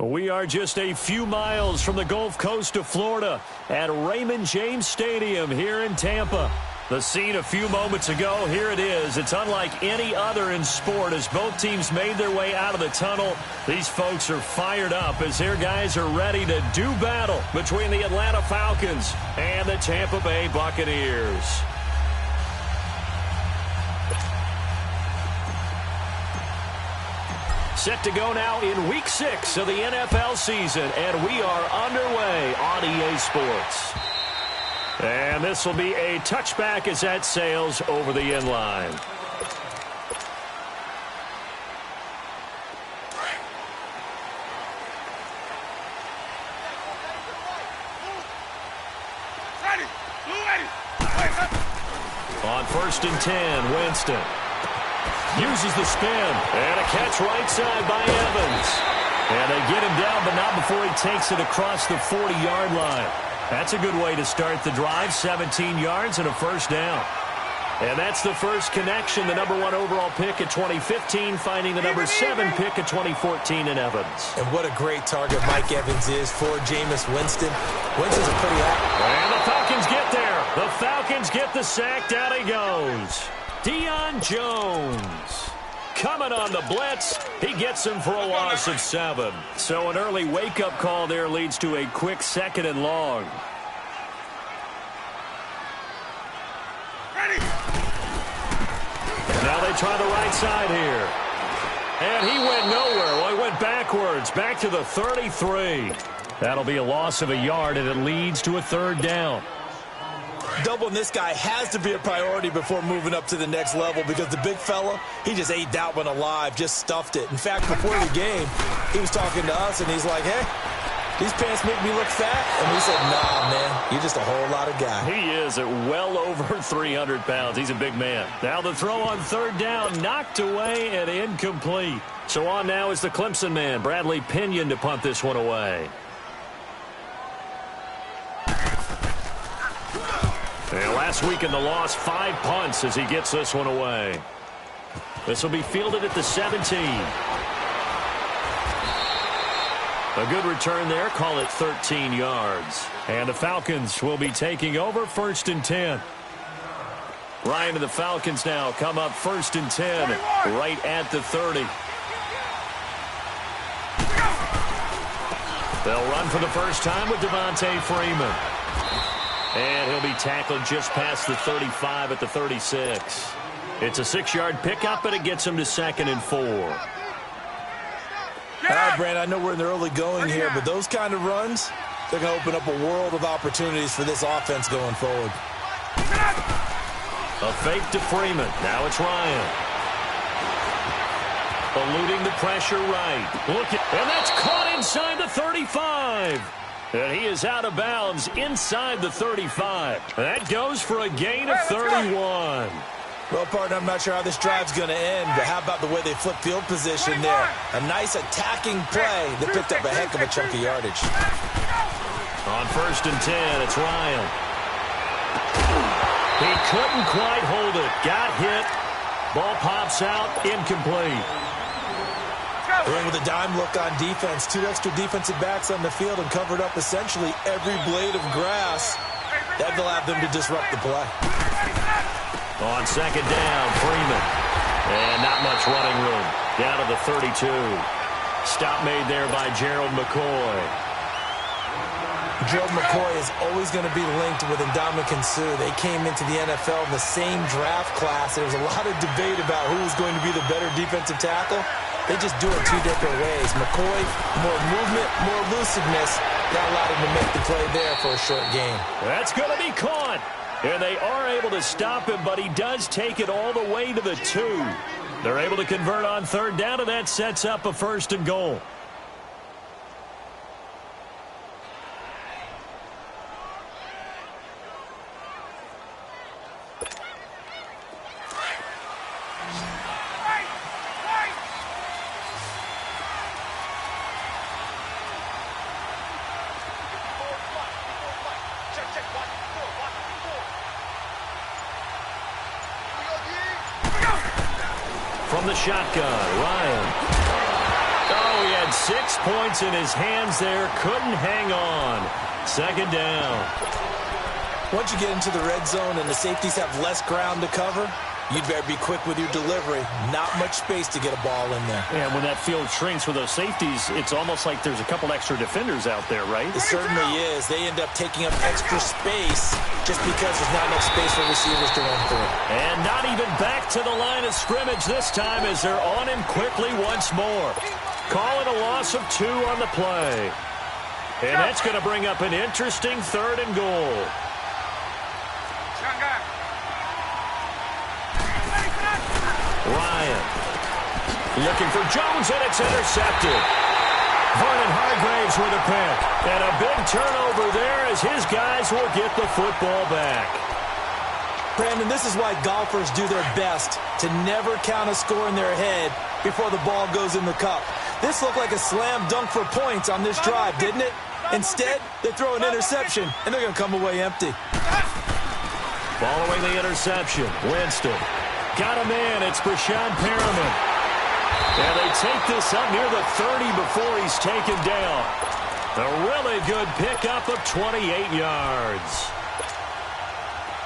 We are just a few miles from the Gulf Coast of Florida at Raymond James Stadium here in Tampa. The scene a few moments ago, here it is. It's unlike any other in sport as both teams made their way out of the tunnel. These folks are fired up as their guys are ready to do battle between the Atlanta Falcons and the Tampa Bay Buccaneers. Set to go now in Week 6 of the NFL season, and we are underway on EA Sports. And this will be a touchback as that sails over the end line. On 1st and 10, Winston uses the spin, and a catch right side by Evans. And they get him down, but not before he takes it across the 40-yard line. That's a good way to start the drive, 17 yards and a first down. And that's the first connection, the number 1 overall pick at 2015, finding the number 7 pick at 2014 in Evans. And what a great target Mike Evans is for Jameis Winston. Winston's a pretty active. And the Falcons get there. The Falcons get the sack. Down he goes. Deion Jones coming on the blitz. He gets him for a loss of 7. So an early wake-up call there leads to a quick 2nd and long. Now they try the right side here. And he went nowhere. Well, he went backwards, back to the 33. That'll be a loss of a yard, and it leads to a 3rd down. Doubling this guy has to be a priority before moving up to the next level because the big fella, he just ate that one alive, just stuffed it. In fact, before the game, he was talking to us, and he's like, hey, these pants make me look fat. And we said, nah, man, you're just a whole lot of guy. He is at well over 300 pounds. He's a big man. Now the throw on 3rd down, knocked away and incomplete. So on now is the Clemson man, Bradley Pinion, to punt this one away. And last week in the loss, 5 punts as he gets this one away. This will be fielded at the 17. A good return there. Call it 13 yards. And the Falcons will be taking over 1st and 10. Ryan and the Falcons now come up 1st and 10 right at the 30. They'll run for the first time with Devontae Freeman. And he'll be tackled just past the 35 at the 36. It's a 6-yard pickup, but it gets him to 2nd and 4. All right, Brand, I know we're in the early going here, but those kind of runs, they're going to open up a world of opportunities for this offense going forward. A fake to Freeman. Now it's Ryan. Eluding the pressure right. And that's caught inside the 35. And he is out of bounds inside the 35. That goes for a gain of 31. Well, partner, I'm not sure how this drive's going to end, but how about the way they flip field position there? A nice attacking play that picked up a heck of a chunk of yardage. On 1st and 10, it's Ryan. He couldn't quite hold it. Got hit. Ball pops out. Incomplete. They're in with a dime look on defense. 2 extra defensive backs on the field and covered up essentially every blade of grass. That allowed them to disrupt the play. On 2nd down, Freeman. And not much running room. Down to the 32. Stop made there by Gerald McCoy. Gerald McCoy is always going to be linked with Ndamukong Suh. They came into the NFL in the same draft class. There was a lot of debate about who was going to be the better defensive tackle. They just do it 2 different ways. McCoy, more movement, more elusiveness. That allowed him to make the play there for a short gain. That's going to be caught. And they are able to stop him, but he does take it all the way to the 2. They're able to convert on 3rd down, and that sets up a 1st and goal. From the shotgun, Ryan. Oh, he had 6 points in his hands there. Couldn't hang on. Second down. Once you get into the red zone and the safeties have less ground to cover, you'd better be quick with your delivery. Not much space to get a ball in there. And when that field shrinks for those safeties, it's almost like there's a couple extra defenders out there, right? It certainly is. They end up taking up extra space just because there's not enough space for receivers to run through. And not even back to the line of scrimmage this time as they're on him quickly once more. Call it a loss of 2 on the play. And that's going to bring up an interesting 3rd and goal. Ryan looking for Jones, and it's intercepted. Vernon Hargraves with a pick. And a big turnover there as his guys will get the football back. Brandon, this is why golfers do their best to never count a score in their head before the ball goes in the cup. This looked like a slam dunk for points on this drive, didn't it? Instead, they throw an interception, and they're going to come away empty. Following the interception, Winston. Got a man, it's Brashad Perriman. And they take this up near the 30 before he's taken down. A really good pickup of 28 yards.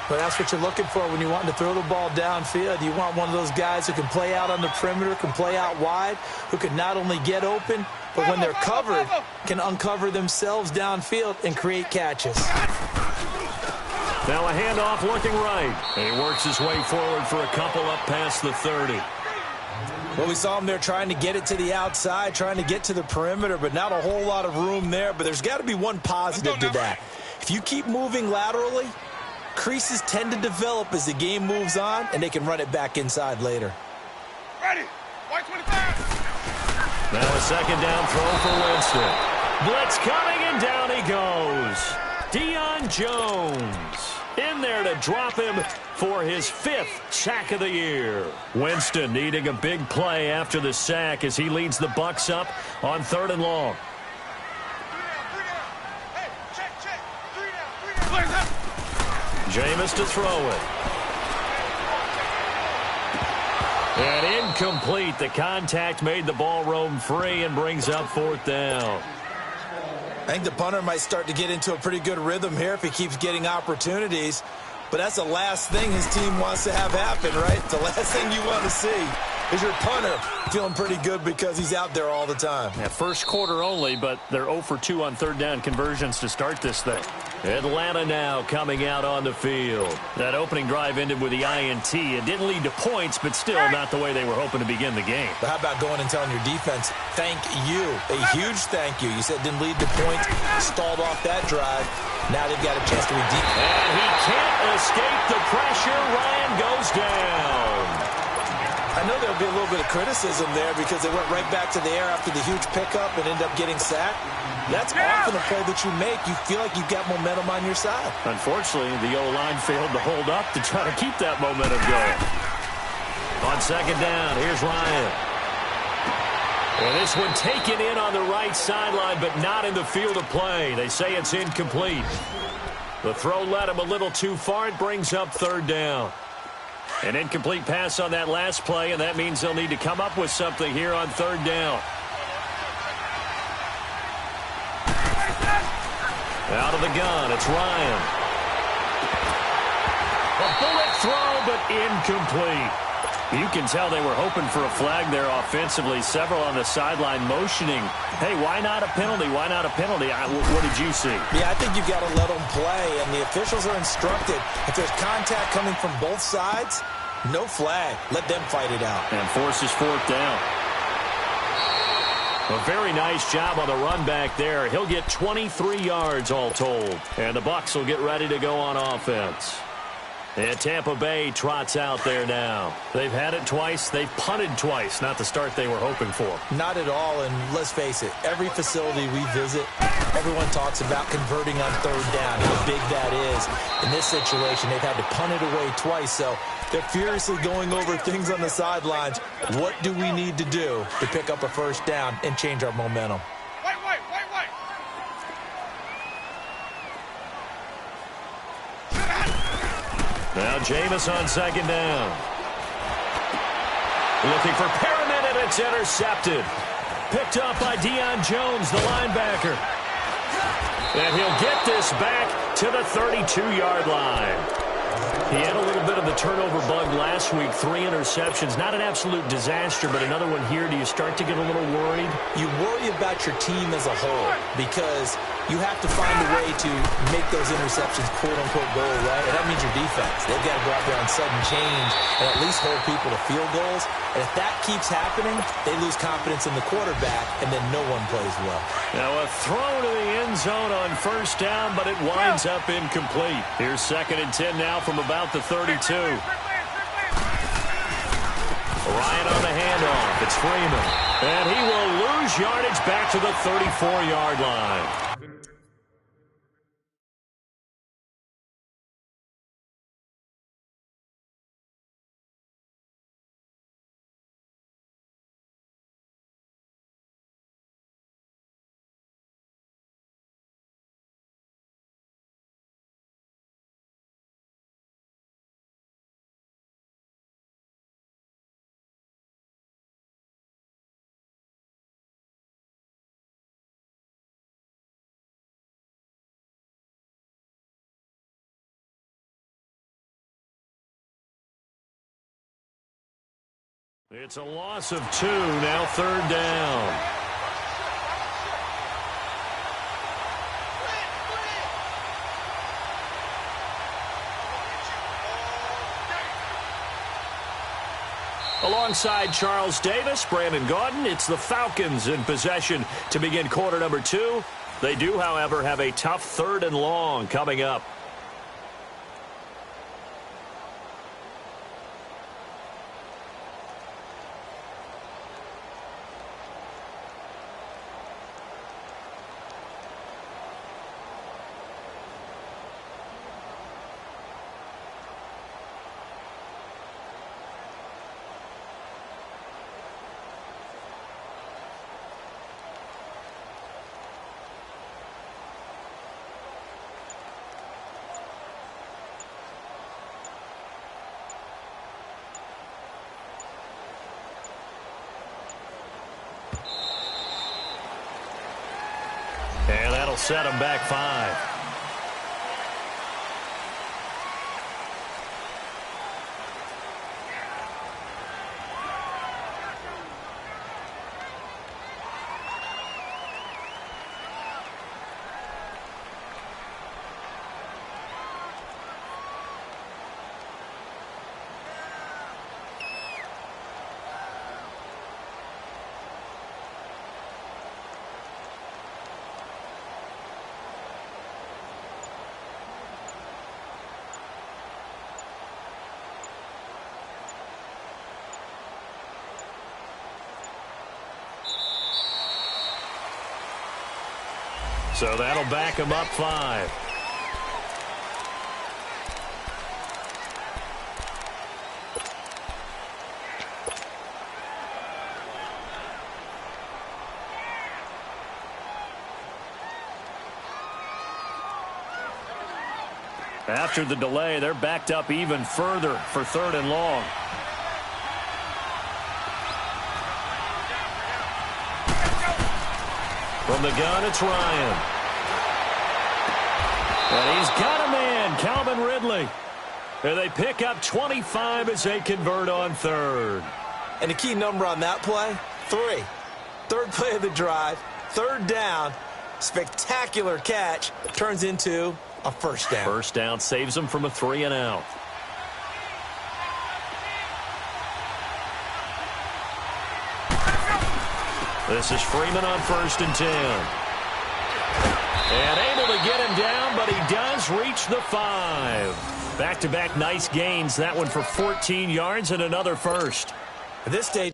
But that's what you're looking for when you want to throw the ball downfield. You want one of those guys who can play out on the perimeter, can play out wide, who can not only get open, but when they're covered, can uncover themselves downfield and create catches. Now a handoff looking right. And he works his way forward for a couple up past the 30. Well, we saw him there trying to get it to the outside, trying to get to the perimeter, but not a whole lot of room there. But there's got to be one positive to that. If you keep moving laterally, creases tend to develop as the game moves on, and they can run it back inside later. Ready. White 25. Now a second down throw for Winston. Blitz coming, and down he goes. Deion Jones in there to drop him for his 5th sack of the year. Winston needing a big play after the sack as he leads the Bucs up on 3rd and long. Hey, check. 3 down. Jameis to throw it. And incomplete. The contact made the ball roam free and brings up 4th down. I think the punter might start to get into a pretty good rhythm here if he keeps getting opportunities. But that's the last thing his team wants to have happen, right? The last thing you want to see is your punter feeling pretty good because he's out there all the time. Yeah, first quarter only, but they're 0 for 2 on 3rd down conversions to start this thing. Atlanta now coming out on the field. That opening drive ended with the INT. It didn't lead to points, but still not the way they were hoping to begin the game. But how about going and telling your defense, thank you, a huge thank you. You said it didn't lead to points, stalled off that drive. Now they've got a chance to redeem. And he can't escape the pressure. Ryan goes down. I know there'll be a little bit of criticism there because they went right back to the air after the huge pickup and ended up getting sacked. That's often a play that you make. You feel like you've got momentum on your side. Unfortunately, the O-line failed to hold up to try to keep that momentum going. On 2nd down, here's Ryan. And this one taken in on the right sideline, but not in the field of play. They say it's incomplete. The throw led him a little too far. It brings up 3rd down. An incomplete pass on that last play, and that means they'll need to come up with something here on 3rd down. Out of the gun, it's Ryan. A bullet throw, but incomplete. You can tell they were hoping for a flag there offensively. Several on the sideline motioning. Hey, why not a penalty? Why not a penalty? What did you see? Yeah, I think you've got to let them play, and the officials are instructed. If there's contact coming from both sides, no flag. Let them fight it out. And forces 4th down. A very nice job on the run back there. He'll get 23 yards all told. And the Bucs will get ready to go on offense. And Tampa Bay trots out there now. They've had it twice. They've punted twice. Not the start they were hoping for. Not at all, and let's face it, every facility we visit, everyone talks about converting on 3rd down, how big that is. In this situation, they've had to punt it away twice, so they're furiously going over things on the sidelines. What do we need to do to pick up a 1st down and change our momentum? White. Now Jameis on 2nd down. Looking for Perriman, and it's intercepted. Picked up by Deion Jones, the linebacker. And he'll get this back to the 32-yard line. He had a little bit of the turnover bug last week, 3 interceptions. Not an absolute disaster, but another one here. Do you start to get a little worried? You worry about your team as a whole because you have to find a way to make those interceptions quote-unquote go away, and that means your defense. They've got to go out there on sudden change and at least hold people to field goals. And if that keeps happening, they lose confidence in the quarterback, and then no one plays well. Now a throw to the end zone on first down, but it winds up incomplete. Here's 2nd and 10 now from about the 32. Ryan on the handoff. It's Freeman. And he will lose yardage back to the 34-yard line. It's a loss of 2, now 3rd down. Alongside Charles Davis, Brandon Gaudin, it's the Falcons in possession to begin quarter number 2. They do, however, have a tough 3rd and long coming up. And that'll set him back 5. So that'll back him up 5. After the delay, they're backed up even further for 3rd and long. From the gun, it's Ryan. And he's got a man, Calvin Ridley. And they pick up 25 as they convert on 3rd. And the key number on that play, 3. 3rd play of the drive, 3rd down, spectacular catch, turns into a 1st down. 1st down saves them from a 3 and out. This is Freeman on 1st and 10. And able to get him down, but he does reach the 5. Back-to-back nice gains. That one for 14 yards and another 1st. At this stage,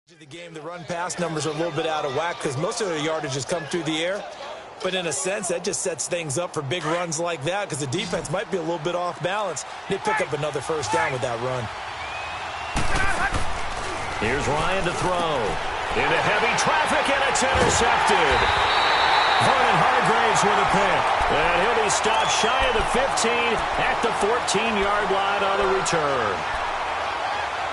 The game, the run-pass numbers are a little bit out of whack because most of their yardage has come through the air. But in a sense, that just sets things up for big runs like that because the defense might be a little bit off balance. They pick up another first down with that run. Here's Ryan to throw. Into heavy traffic, and it's intercepted. Vernon Hargraves with a pick. And he'll be stopped shy of the 15 at the 14-yard line on the return.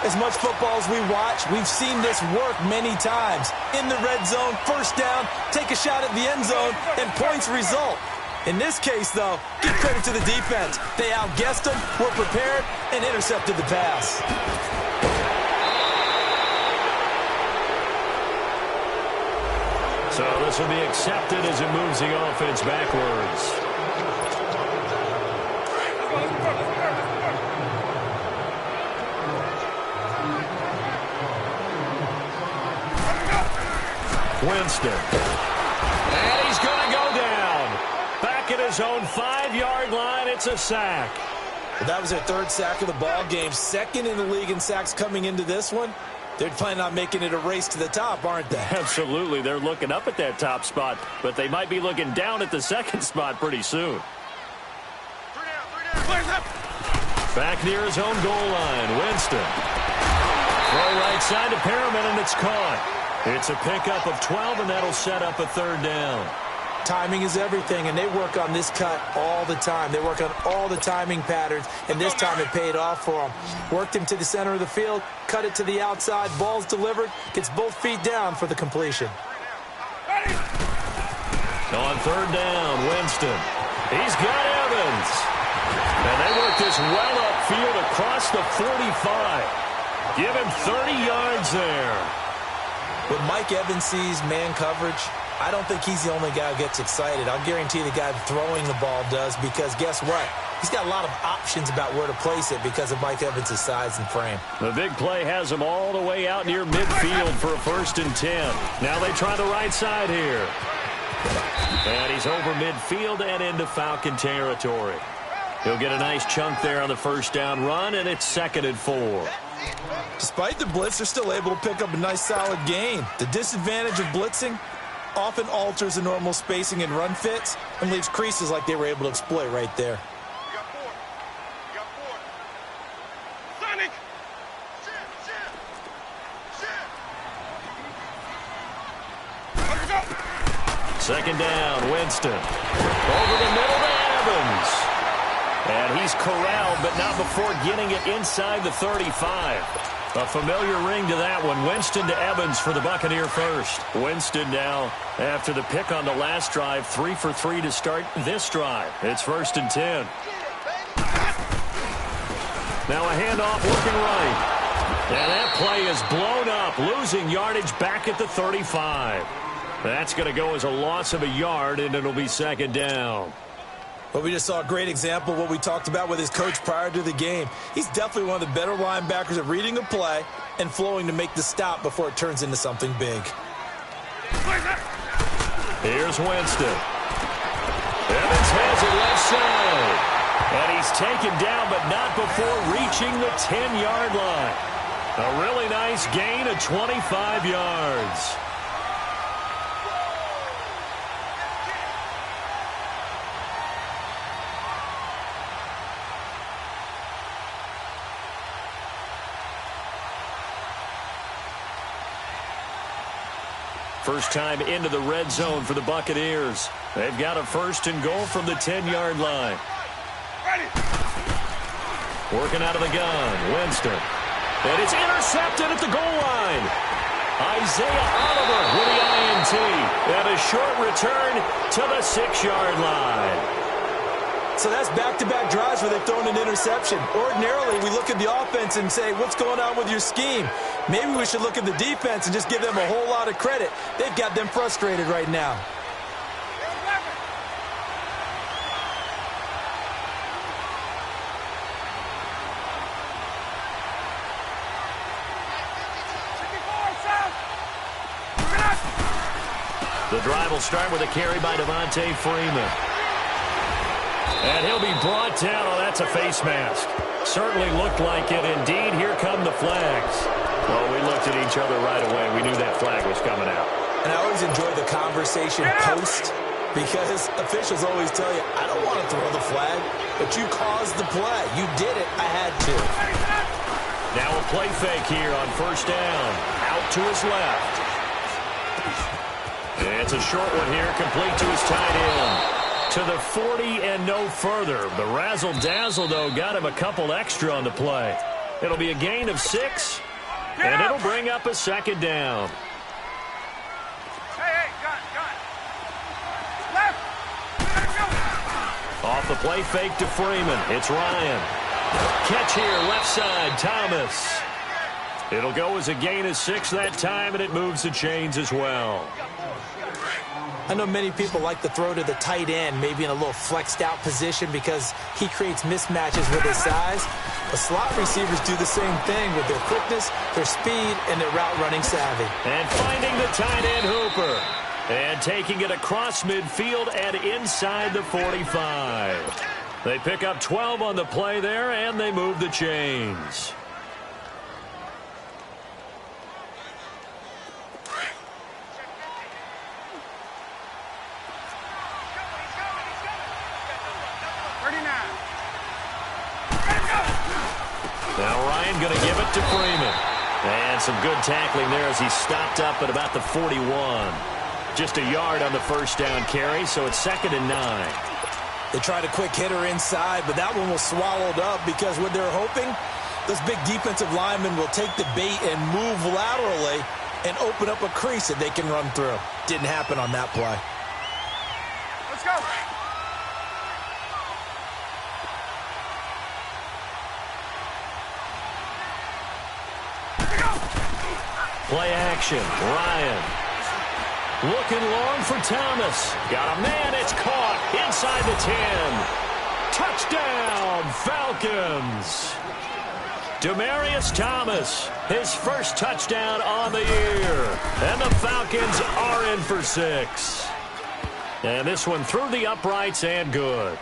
As much football as we watch, we've seen this work many times. In the red zone, first down, take a shot at the end zone, and points result. In this case, though, give credit to the defense. They outguessed them, were prepared, and intercepted the pass. So this will be accepted as it moves the offense backwards. Winston. And he's going to go down. Back at his own 5-yard line, it's a sack. Well, that was their third sack of the ball game. Second in the league in sacks coming into this one. They're planning on making it a race to the top, aren't they? Absolutely. They're looking up at that top spot, but they might be looking down at the second spot pretty soon. Back near his own goal line, Winston. Throw right side to Perriman, and it's caught. It's a pickup of 12, and that'll set up a third down. Timing is everything, and they work on this cut all the time. They work on all the timing patterns, and this time it paid off for them. Worked him to the center of the field, cut it to the outside, ball's delivered, gets both feet down for the completion. On third down, Winston. He's got Evans. And they work this well upfield across the 45. Give him 30 yards there. When Mike Evans sees man coverage, I don't think he's the only guy who gets excited. I'll guarantee the guy throwing the ball does because guess what? He's got a lot of options about where to place it because of Mike Evans' size and frame. The big play has him all the way out near midfield for a 1st and 10. Now they try the right side here. And he's over midfield and into Falcon territory. He'll get a nice chunk there on the first down run, and it's 2nd and 4. Despite the blitz, they're still able to pick up a nice solid gain. The disadvantage of blitzing often alters the normal spacing and run fits and leaves creases like they were able to exploit right there. You got 4. You got 4. Sonic! Shit! Let's go! 2nd down, Winston. Over the middle to Evans. And he's corralled, but not before getting it inside the 35. A familiar ring to that one. Winston to Evans for the Buccaneer first. Winston now, after the pick on the last drive, 3 for 3 to start this drive. It's 1st and 10. Now a handoff working right. And that play is blown up, losing yardage back at the 35. That's going to go as a loss of a yard, and it'll be 2nd down. But we just saw a great example of what we talked about with his coach prior to the game. He's definitely one of the better linebackers at reading a play and flowing to make the stop before it turns into something big. Here's Winston. Evans has it left side. And he's taken down, but not before reaching the 10-yard line. A really nice gain of 25 yards. First time into the red zone for the Buccaneers. They've got a 1st and goal from the 10-yard line. Ready! Working out of the gun, Winston. And it's intercepted at the goal line. Isaiah Oliver with the INT. And a short return to the 6-yard line. So that's back-to-back drives where they've thrown an interception. Ordinarily, we look at the offense and say, what's going on with your scheme? Maybe we should look at the defense and just give them a whole lot of credit. They've got them frustrated right now. The drive will start with a carry by Devontae Freeman. And he'll be brought down. Oh, that's a face mask. Certainly looked like it. Indeed, here come the flags. Well, we looked at each other right away. We knew that flag was coming out. And I always enjoy the conversation post because officials always tell you, I don't want to throw the flag, but you caused the play. You did it. I had to. Now a play fake here on first down. Out to his left. It's a short one here, complete to his tight end. To the 40 and no further. The razzle-dazzle, though, got him a couple extra on the play. It'll be a gain of 6, and it'll bring up a second down. Hey, gun. Left. Off the play fake to Freeman. It's Ryan. Catch here, left side, Thomas. It'll go as a gain of 6 that time, and it moves the chains as well. I know many people like to throw to the tight end, maybe in a little flexed out position because he creates mismatches with his size. But slot receivers do the same thing with their quickness, their speed, and their route running savvy. And finding the tight end Hooper. And taking it across midfield and inside the 45. They pick up 12 on the play there, and they move the chains. Now Ryan going to give it to Freeman. And some good tackling there as he stopped up at about the 41. Just a yard on the first down carry, so it's 2nd and 9. They tried a quick hitter inside, but that one was swallowed up because what they're hoping, those big defensive linemen will take the bait and move laterally and open up a crease that they can run through. Didn't happen on that play. Let's go. Play action. Ryan. Looking long for Thomas. Got a man. It's caught inside the 10. Touchdown, Falcons. Demaryius Thomas, his first touchdown on the year. And the Falcons are in for 6. And this one through the uprights and good.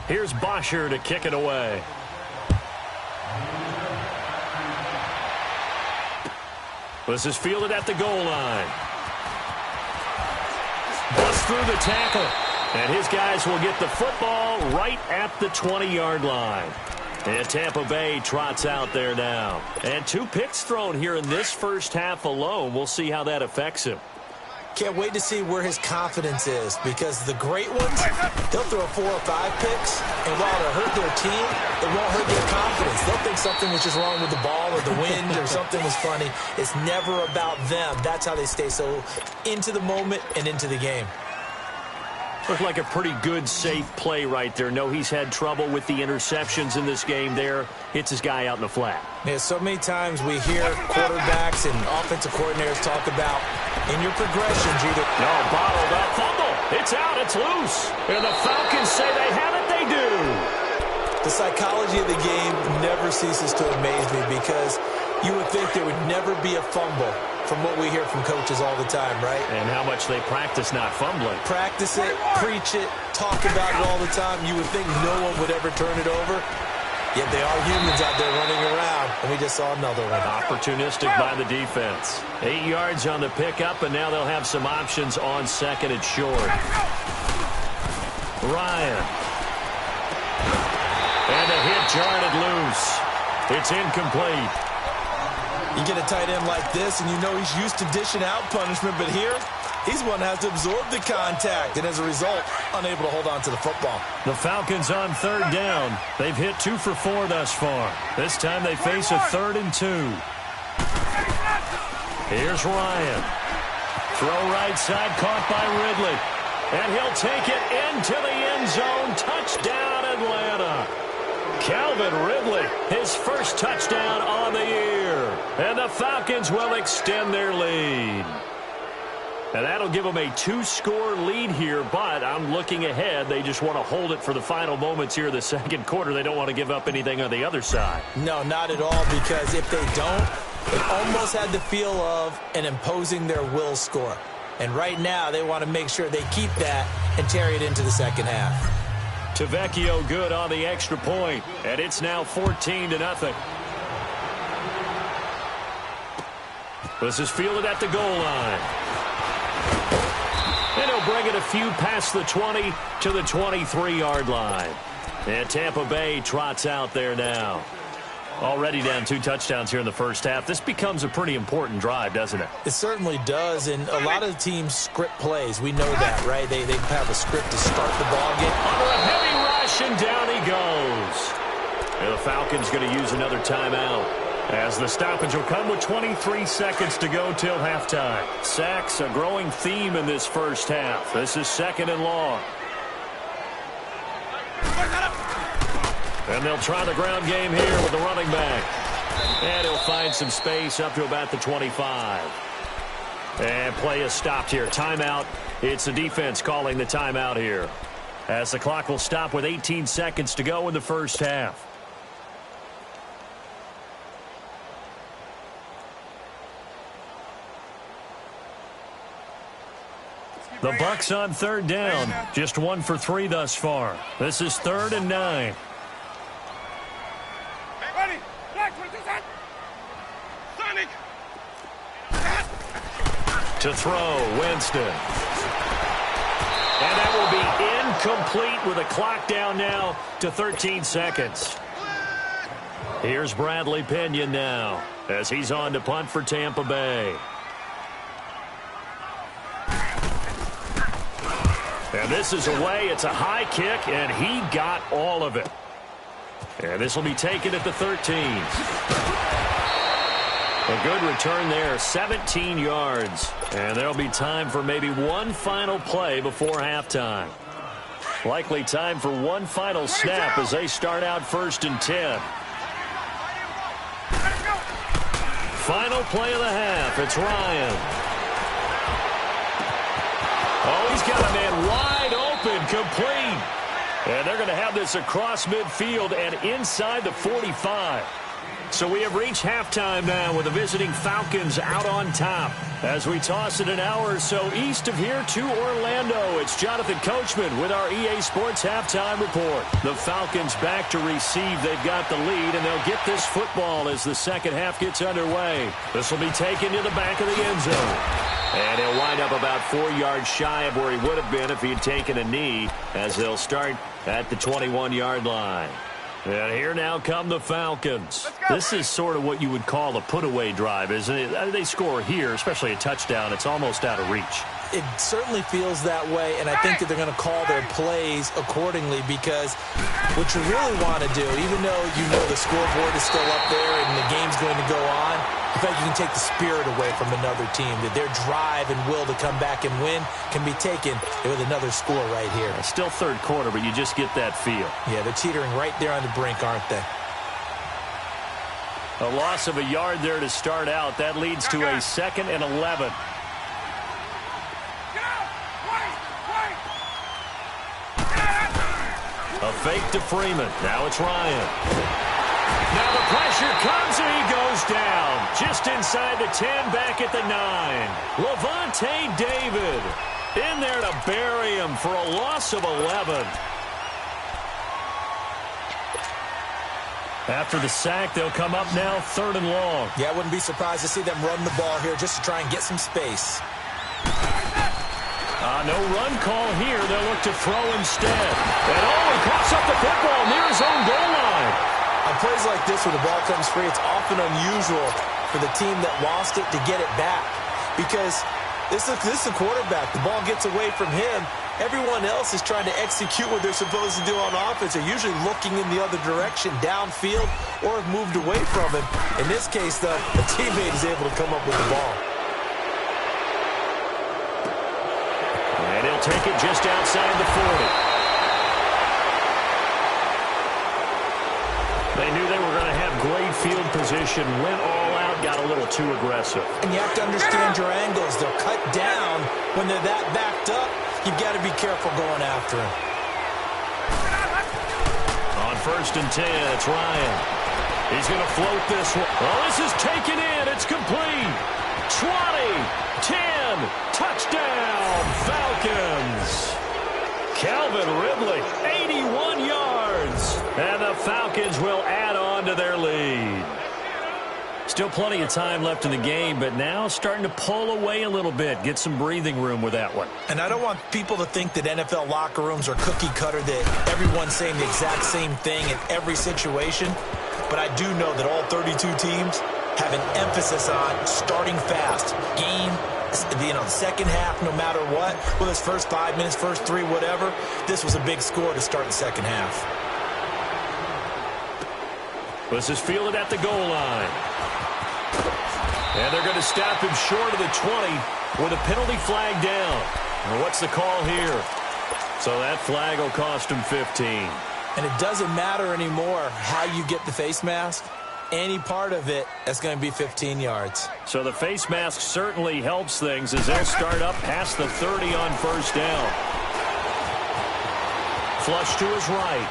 Here's Bosher to kick it away. This is fielded at the goal line. Bust through the tackle. And his guys will get the football right at the 20-yard line. And Tampa Bay trots out there now. And 2 picks thrown here in this first half alone. We'll see how that affects him. Can't wait to see where his confidence is because the great ones, they'll throw 4 or 5 picks, and while it'll hurt their team, it won't hurt their confidence. They'll think something was just wrong with the ball or the wind or something was funny. It's never about them. That's how they stay so into the moment and into the game. Looked like a pretty good, safe play right there. No, he's had trouble with the interceptions in this game there. Hits his guy out in the flat. Yeah, so many times we hear quarterbacks and offensive coordinators talk about in your progressions, either... No, bottled up, fumble. It's out, it's loose. And the Falcons say they have it, they do. The psychology of the game never ceases to amaze me because you would think there would never be a fumble from what we hear from coaches all the time, right? And how much they practice not fumbling. Practice it, preach it, talk about it all the time. You would think no one would ever turn it over. Yet they are humans out there running around, and we just saw another one. Opportunistic by the defense. 8 yards on the pickup, and now they'll have some options on 2nd and short. Ryan. And a hit jarred it loose. It's incomplete. You get a tight end like this, and you know he's used to dishing out punishment, but here, he's one that has to absorb the contact, and as a result, unable to hold on to the football. The Falcons on 3rd down. They've hit 2 for 4 thus far. This time they face a 3rd and 2. Here's Ryan. Throw right side, caught by Ridley. And he'll take it into the end zone. Touchdown, Atlanta. Calvin Ridley, his first touchdown on the year. And the Falcons will extend their lead. And that'll give them a 2-score lead here, but I'm looking ahead. They just want to hold it for the final moments here in the second quarter. They don't want to give up anything on the other side. No, not at all, because if they don't, it almost had the feel of an imposing their will score. And right now, they want to make sure they keep that and carry it into the second half. Tavecchio good on the extra point, and it's now 14-0. This is fielded at the goal line. And he'll bring it a few past the 20 to the 23-yard line. And Tampa Bay trots out there now. Already down 2 touchdowns here in the first half. This becomes a pretty important drive, doesn't it? It certainly does, and a lot of teams script plays. We know that, right? They have a script to start the ball game. Under a heavy rush, and down he goes. And the Falcons going to use another timeout, as the stoppage will come with 23 seconds to go till halftime. Sacks, a growing theme in this first half. This is 2nd and long. And they'll try the ground game here with the running back. And he'll find some space up to about the 25. And play is stopped here. Timeout. It's the defense calling the timeout here, as the clock will stop with 18 seconds to go in the first half. The Bucs on 3rd down. Just 1 for 3 thus far. This is 3rd and 9. To throw, Winston. And that will be incomplete with a clock down now to 13 seconds. Here's Bradley Pinion now, as he's on to punt for Tampa Bay. And this is away. It's a high kick, and he got all of it. And this will be taken at the 13. A good return there, 17 yards. And there'll be time for maybe one final play before halftime. Likely time for one final snap as they start out 1st and 10. Final play of the half. It's Ryan. Oh, he's got a man wide open, complete. And they're going to have this across midfield and inside the 45. So we have reached halftime now with the visiting Falcons out on top. As we toss it an hour or so east of here to Orlando, it's Jonathan Coachman with our EA Sports Halftime Report. The Falcons back to receive. They've got the lead, and they'll get this football as the second half gets underway. This will be taken to the back of the end zone. And he'll wind up about 4 yards shy of where he would have been if he had taken a knee, as they'll start at the 21-yard line. And here now come the Falcons. This is sort of what you would call a put-away drive, isn't it? They score here, especially a touchdown. It's almost out of reach. It certainly feels that way, and I think that they're going to call their plays accordingly, because what you really want to do, even though you know the scoreboard is still up there and the game's going to go on, in fact, you can take the spirit away from another team, that their drive and will to come back and win can be taken with another score right here. Still 3rd quarter, but you just get that feel. Yeah, they're teetering right there on the brink, aren't they? A loss of a yard there to start out. That leads to a 2nd and 11. A fake to Freeman. Now it's Ryan. Now the pressure comes, and he goes down. Just inside the 10, back at the 9. Levante David in there to bury him for a loss of 11. After the sack, they'll come up now 3rd and long. Yeah, I wouldn't be surprised to see them run the ball here just to try and get some space. No run call here. They'll look to throw instead. And he pops up the football near his own goal line. On plays like this, where the ball comes free, it's often unusual for the team that lost it to get it back, because this is a quarterback. The ball gets away from him. Everyone else is trying to execute what they're supposed to do on offense. They're usually looking in the other direction, downfield, or have moved away from him. In this case, though, a teammate is able to come up with the ball. And he'll take it just outside the 40. They knew they were going to have great field position, went all out crowd got a little too aggressive. And you have to understand your angles. They'll cut down when they're that backed up. You've got to be careful going after him. On 1st and 10, it's Ryan. He's going to float this one. Oh, this is taken in. It's complete. 20, 10, touchdown, Falcons. Calvin Ridley, 81 yards. And the Falcons will add on to their lead. Still plenty of time left in the game, but now starting to pull away a little bit. Get some breathing room with that one. And I don't want people to think that NFL locker rooms are cookie cutter, that everyone's saying the exact same thing in every situation. But I do know that all 32 teams have an emphasis on starting fast. Game, the second half, no matter what. Whether it's first 5 minutes, first 3, whatever. This was a big score to start the second half. This is fielded at the goal line. And they're going to stop him short of the 20 with a penalty flag down. And what's the call here? So that flag will cost him 15. And it doesn't matter anymore how you get the face mask. Any part of it, that's going to be 15 yards. So the face mask certainly helps things as they'll start up past the 30 on 1st down. Flush to his right.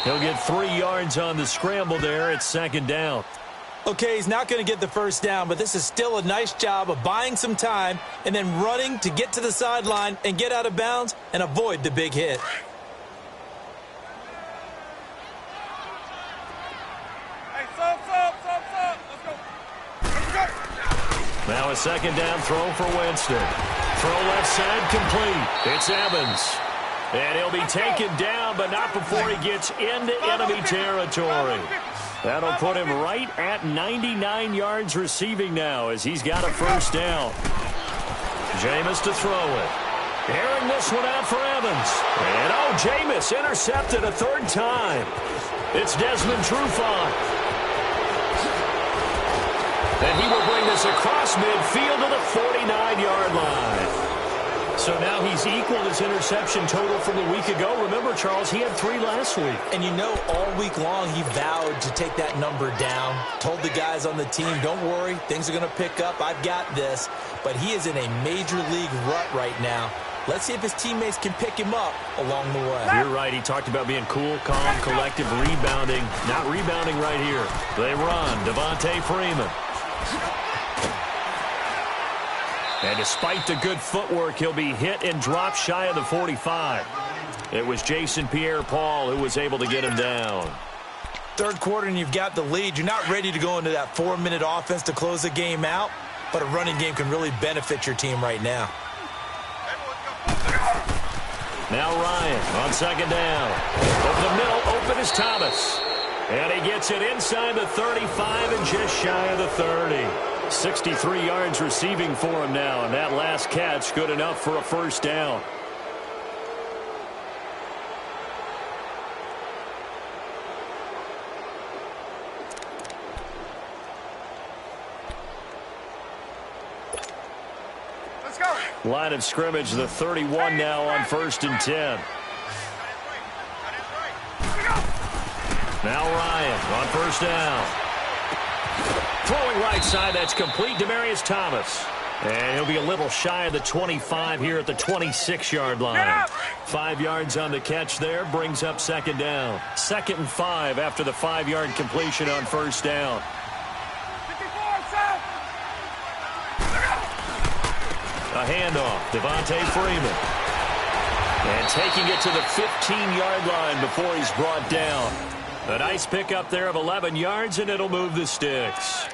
He'll get 3 yards on the scramble there. It's 2nd down. Okay, he's not going to get the 1st down, but this is still a nice job of buying some time and then running to get to the sideline and get out of bounds and avoid the big hit. Hey, stop. Let's go. Now a 2nd down throw for Winston. Throw left side complete. It's Evans. And he'll be taken down, but not before he gets into enemy territory. That'll put him right at 99 yards receiving now as he's got a 1st down. Jameis to throw it. Airing this one out for Evans. And Jameis intercepted a 3rd time. It's Desmond Trufant. And he will bring this across midfield to the 49-yard line. So now he's equaled his interception total from a week ago. Remember, Charles, he had 3 last week. And you know, all week long he vowed to take that number down. Told the guys on the team, don't worry, things are going to pick up. I've got this. But he is in a major league rut right now. Let's see if his teammates can pick him up along the way. You're right. He talked about being cool, calm, collective, rebounding. Not rebounding right here. They run. Devontae Freeman. And despite the good footwork, he'll be hit and dropped shy of the 45. It was Jason Pierre-Paul who was able to get him down. 3rd quarter and you've got the lead. You're not ready to go into that 4-minute offense to close the game out, but a running game can really benefit your team right now. Now Ryan on 2nd down. Over the middle, open is Thomas. And he gets it inside the 35 and just shy of the 30. 63 yards receiving for him now, and that last catch good enough for a 1st down. Let's go. Line of scrimmage, the 31 now on 1st and 10. Now Ryan on 1st down. Throwing right side, that's complete. Demaryius Thomas. And he'll be a little shy of the 25 here at the 26-yard line. 5 yards on the catch there, brings up 2nd down. 2nd and 5 after the 5-yard completion on 1st down. A handoff, Devontae Freeman. And taking it to the 15-yard line before he's brought down. A nice pickup there of 11 yards, and it'll move the sticks.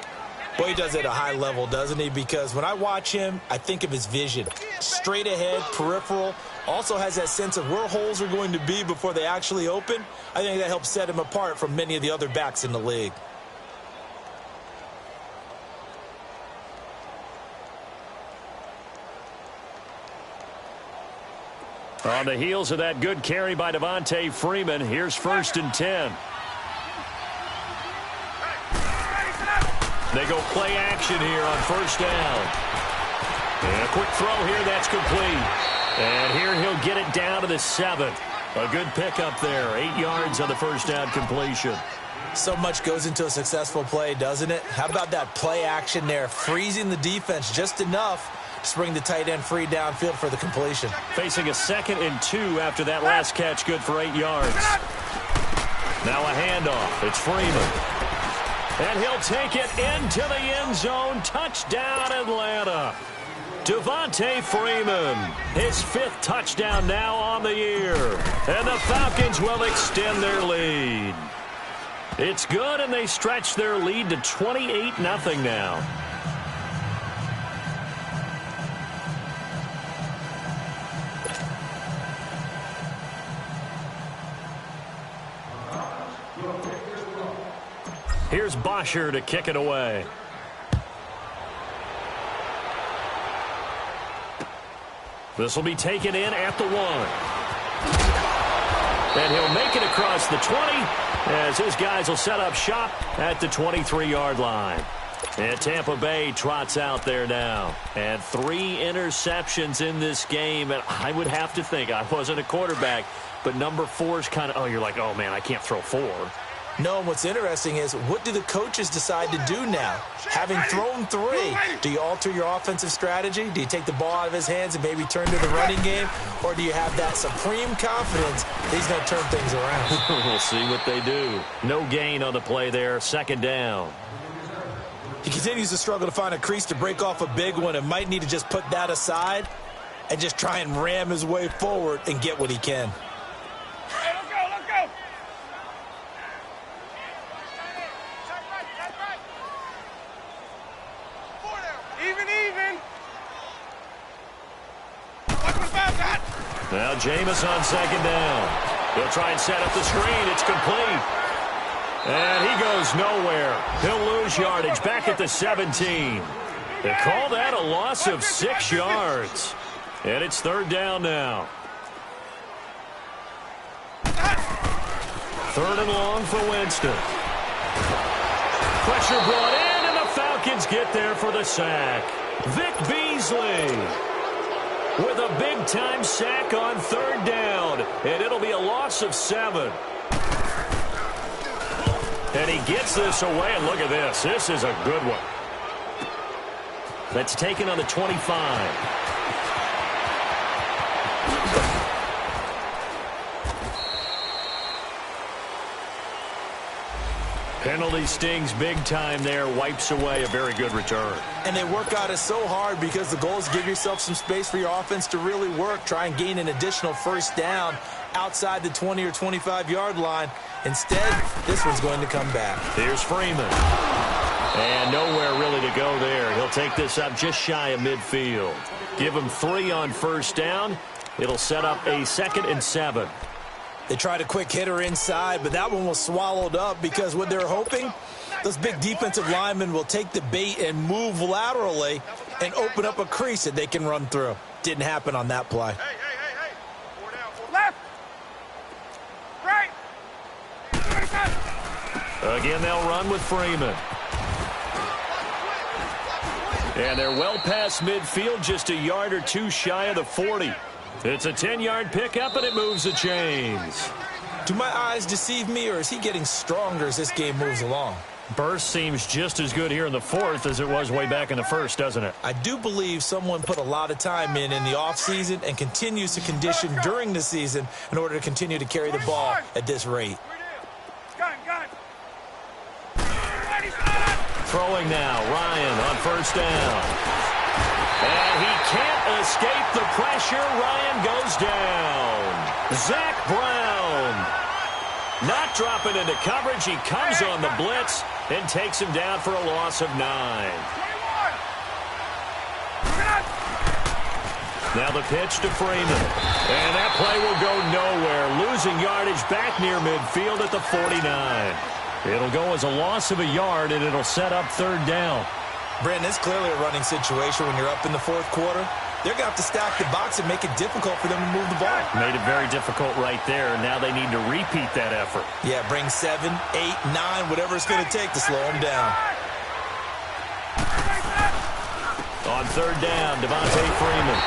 Boy, he does it at a high level, doesn't he? Because when I watch him, I think of his vision. Straight ahead, peripheral. Also has that sense of where holes are going to be before they actually open. I think that helps set him apart from many of the other backs in the league. On the heels of that good carry by Devontae Freeman, here's 1st and 10. They go play action here on 1st down. And a quick throw here, that's complete. And here he'll get it down to the 7. A good pickup there, 8 yards on the 1st down completion. So much goes into a successful play, doesn't it? How about that play action there, freezing the defense just enough to bring the tight end free downfield for the completion. Facing a 2nd and 2 after that last catch, good for 8 yards. Now a handoff. It's Freeman. And he'll take it into the end zone. Touchdown, Atlanta. Devontae Freeman, his 5th touchdown now on the year. And the Falcons will extend their lead. It's good, and they stretch their lead to 28-0 now. Here's Bosher to kick it away. This will be taken in at the 1. And he'll make it across the 20 as his guys will set up shop at the 23-yard line. And Tampa Bay trots out there now. And 3 interceptions in this game. And I would have to think, I wasn't a quarterback, but number 4 is kind of, oh, you're like, oh, man, I can't throw 4. No, and what's interesting is, what do the coaches decide to do now? Having thrown 3, do you alter your offensive strategy? Do you take the ball out of his hands and maybe turn to the running game? Or do you have that supreme confidence that he's going to turn things around? We'll see what they do. No gain on the play there, 2nd down. He continues to struggle to find a crease to break off a big one and might need to just put that aside and just try and ram his way forward and get what he can. Now Jameis on 2nd down. He'll try and set up the screen. It's complete. And he goes nowhere. He'll lose yardage back at the 17. They call that a loss of 6 yards. And it's 3rd down now. 3rd and long for Winston. Pressure brought in, and the Falcons get there for the sack. Vic Beasley with a big-time sack on 3rd down, and it'll be a loss of 7. And he gets this away, and look at this. This is a good one. That's taken on the 25. Penalty stings big time there, wipes away a very good return. And they work out it so hard because the goal is give yourself some space for your offense to really work. Try and gain an additional 1st down outside the 20 or 25-yard line. Instead, this one's going to come back. Here's Freeman. And nowhere really to go there. He'll take this up just shy of midfield. Give him 3 on 1st down. It'll set up a 2nd and 7. They tried a quick hitter inside, but that one was swallowed up because what they're hoping, those big defensive linemen will take the bait and move laterally and open up a crease that they can run through. Didn't happen on that play. Hey. 4 down, 4 left. Right. Again, they'll run with Freeman. And they're well past midfield, just a yard or 2 shy of the 40. It's a 10-yard pickup, and it moves the chains. Do my eyes deceive me, or is he getting stronger as this game moves along? Burst seems just as good here in the 4th as it was way back in the 1st, doesn't it? I do believe someone put a lot of time in the offseason and continues to condition during the season in order to continue to carry the ball at this rate. Gun. Throwing now, Ryan on 1st down. And he can't escape the pressure. Ryan goes down. Zach Brown not dropping into coverage. He comes on the blitz and takes him down for a loss of 9. Now the pitch to Freeman. And that play will go nowhere. Losing yardage back near midfield at the 49. It'll go as a loss of a yard, and it'll set up 3rd down. Brandon, it's clearly a running situation when you're up in the 4th quarter. They're going to have to stack the box and make it difficult for them to move the ball. Made it very difficult right there. Now they need to repeat that effort. Yeah, bring 7, 8, 9, whatever it's going to take to slow them down. On 3rd down, Devontae Freeman.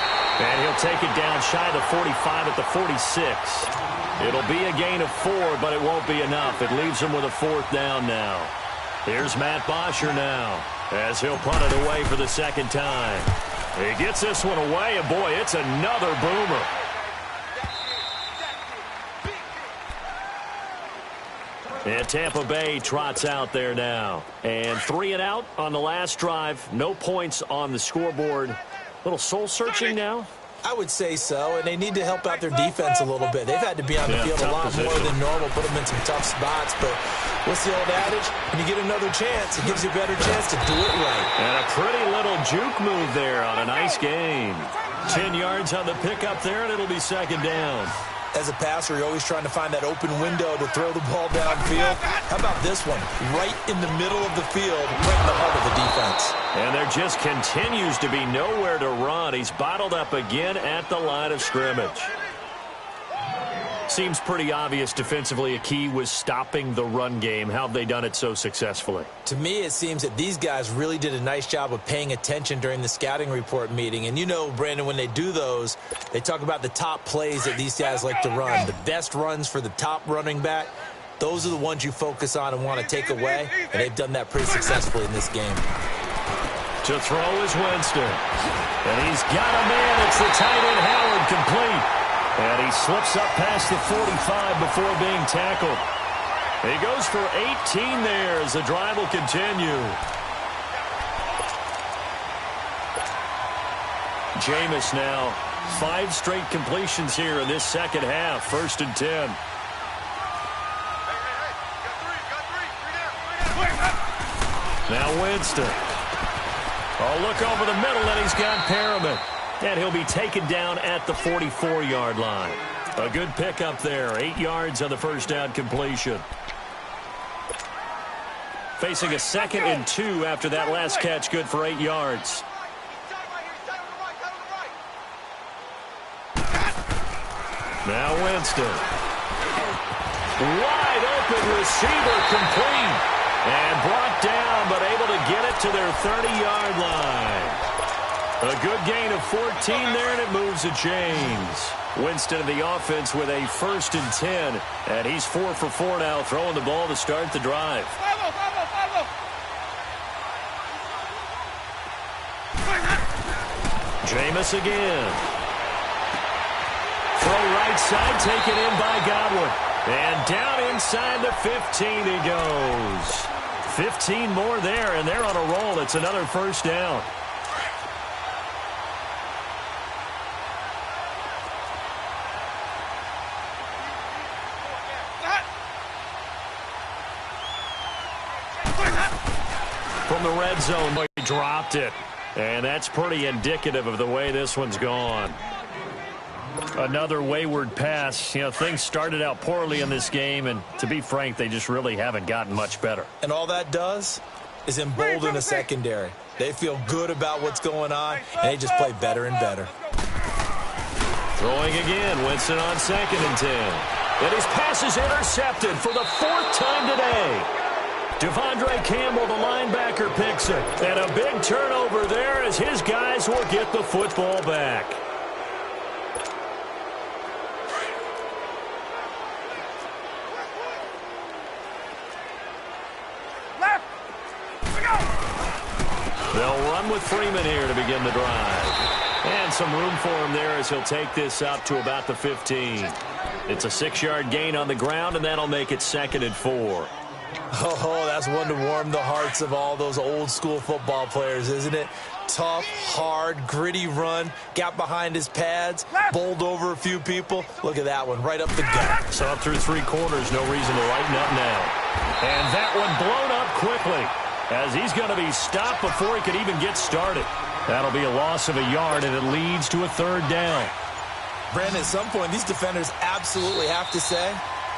And he'll take it down shy of the 45 at the 46. It'll be a gain of 4, but it won't be enough. It leaves him with a 4th down now. Here's Matt Bosher now as he'll punt it away for the second time. He gets this one away, and boy, it's another boomer. And Tampa Bay trots out there now. And 3 and out on the last drive. No points on the scoreboard. Little soul-searching now? I would say so, and they need to help out their defense a little bit. They've had to be on the field a lot more than normal, put them in some tough spots. But what's the old adage? When you get another chance, it gives you a better chance to do it right. And a pretty little juke move there on a nice game. 10 yards on the pickup there, and it'll be second down. As a passer, you're always trying to find that open window to throw the ball downfield. How about this one? Right in the middle of the field, right in the heart of the defense. And there just continues to be nowhere to run. He's bottled up again at the line of scrimmage. Seems pretty obvious defensively a key was stopping the run game. How have they done it so successfully? To me, it seems that these guys really did a nice job of paying attention during the scouting report meeting. And you know, Brandon, when they do those, they talk about the top plays that these guys like to run. The best runs for the top running back, those are the ones you focus on and want to take away. And they've done that pretty successfully in this game. To throw is Winston. And he's got a man. It's the tight end Howard, complete. And he slips up past the 45 before being tackled. He goes for 18 there as the drive will continue. Jameis now, 5 straight completions here in this second half. 1st and 10. Now Winston. Oh, look over the middle, and he's got Perriman. And he'll be taken down at the 44-yard line. A good pickup there. 8 yards on the first down completion. Facing a 2nd and 2 after that last catch, good for 8 yards. Now Winston. Wide open receiver, complete. And brought down, but able to get it to their 30-yard line. A good gain of 14 there, and it moves the chains. Winston of the offense with a 1st and 10. And he's 4 for 4 now, throwing the ball to start the drive. Jameis again. Throw right side, taken in by Godwin. And down inside the 15 he goes. 15 more there, and they're on a roll. It's another 1st down. From the red zone, he dropped it. And that's pretty indicative of the way this one's gone. Another wayward pass. You know, things started out poorly in this game, and to be frank, they just really haven't gotten much better. And all that does is embolden the secondary. They feel good about what's going on, and they just play better and better. Throwing again, Winston on 2nd and 10. And his pass is intercepted for the 4th time today. Devondre Campbell, the linebacker, picks it. And a big turnover there as his guys will get the football back. They'll run with Freeman here to begin the drive. And some room for him there as he'll take this up to about the 15. It's a 6-yard gain on the ground, and that'll make it 2nd and 4. Oh, that's one to warm the hearts of all those old-school football players, isn't it? Tough, hard, gritty run, got behind his pads, bowled over a few people. Look at that one, right up the gut. So up through 3 quarters, no reason to lighten up now. And that one blown up quickly as he's going to be stopped before he could even get started. That'll be a loss of a yard, and it leads to a 3rd down. Brandon, at some point, these defenders absolutely have to say,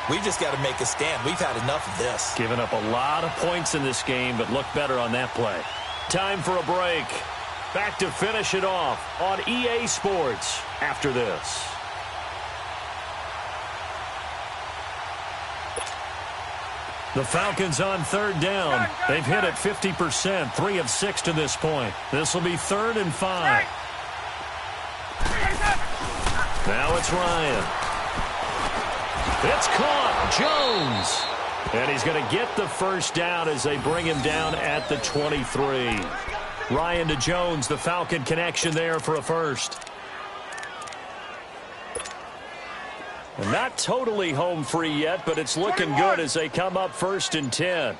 we've just got to make a stand. We've had enough of this. Giving up a lot of points in this game, but look better on that play. Time for a break. Back to finish it off on EA Sports after this. The Falcons on 3rd down. They've hit it 50%, 3 of 6 to this point. This will be 3rd and 5. Now it's Ryan. It's caught. Jones. And he's going to get the first down as they bring him down at the 23. Ryan to Jones, the Falcon connection there for a first. And not totally home free yet, but it's looking good as they come up 1st and 10.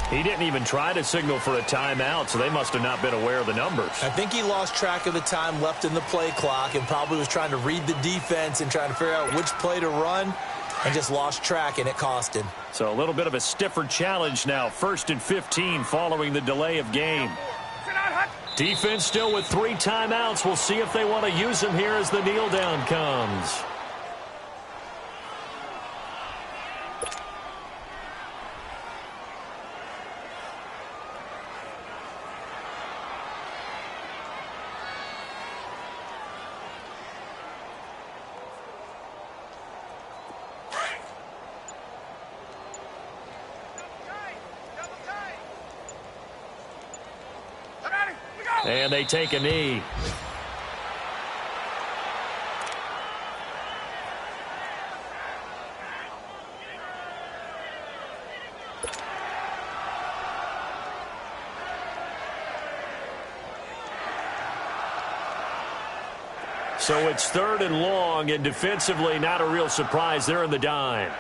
He didn't even try to signal for a timeout, so they must have not been aware of the numbers. I think he lost track of the time left in the play clock and probably was trying to read the defense and trying to figure out which play to run and just lost track, and it cost him. So a little bit of a stiffer challenge now. 1st and 15 following the delay of game. Defense still with 3 timeouts. We'll see if they want to use them here as the kneel down comes. And they take a knee. So it's 3rd and long, and defensively not a real surprise. They're in the dime.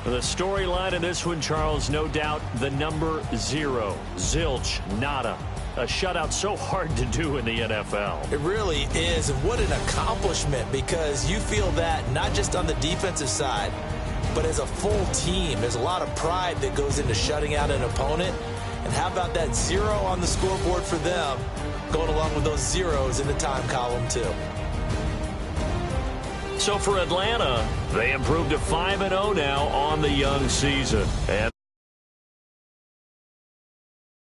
The storyline in this one, Charles, no doubt the number 0. Zilch, nada. A shutout so hard to do in the NFL. It really is, and what an accomplishment, because you feel that not just on the defensive side, but as a full team. There's a lot of pride that goes into shutting out an opponent. And how about that 0 on the scoreboard for them, going along with those zeros in the time column too. So for Atlanta, they improved to 5-0 now on the young season. And